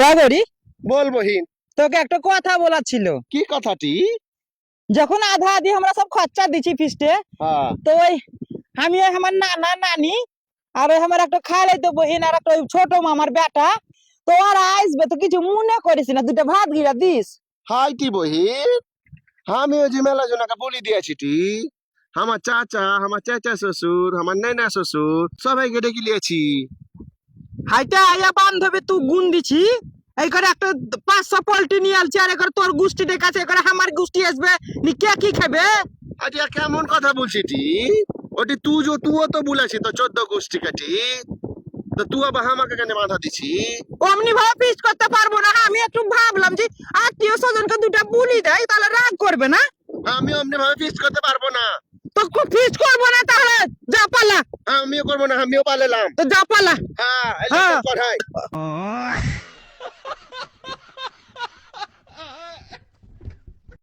টাগরি, বল বহিন। তোকে একটা কথা বলার ছিল। কি কথাটি? যখন আধা আধি আমরা সব খরচা দিচ্ছি ফিস্টে, হ্যাঁ। তো ওই আমি ওই আমার নানা নানি আর ওই আমার একটা খালাতো বহিন আর একটা ওই ছোট মামার বেটা, তো ওরা আসবে, তো কিছু মনে করিস না, দুটো ভাত গিরা দিস। হাইটি বহিন, আমি ওই যে মেলা জনাকে বলি দিয়েছি টি। আমার চাচা, আমার চাচা শ্বশুর, আমার নানা শ্বশুর সবাইকে ডেকে লিয়েছি। হাইটা আয়া বান্ধবে তুই গুণ দিছি, এই করে একটা 500 পোল্ট্রি নিয়ে আলছি, আর এবার তোর গোষ্ঠী দেখাচ্ছে, এবার আমার গোষ্ঠী আসবে, নি কে কি খাবে? আচ্ছা কেমন কথা বলছি টি? ওটি তুইও তো বলেছি তো 14 গোষ্ঠী কাটি, তো তুই আবার আমাকে কেন বাধা দিছি? অমনি ভাবে ফিস্ট করতে পারবো না। আমি একটু ভাবলাম যে আত্মীয় স্বজনকে দুটা বুলি দেয়, তাহলে রাগ করবে না। আমি অমনি ভাবে ফিক্স করতে পারবো না। তো ফিস্ট করবো না, তাহলে যা পালা। আমিও করবো না, আমিও পালালাম। তো যা পালা। হ্যাঁ, হ্যাঁ। কর, হয়।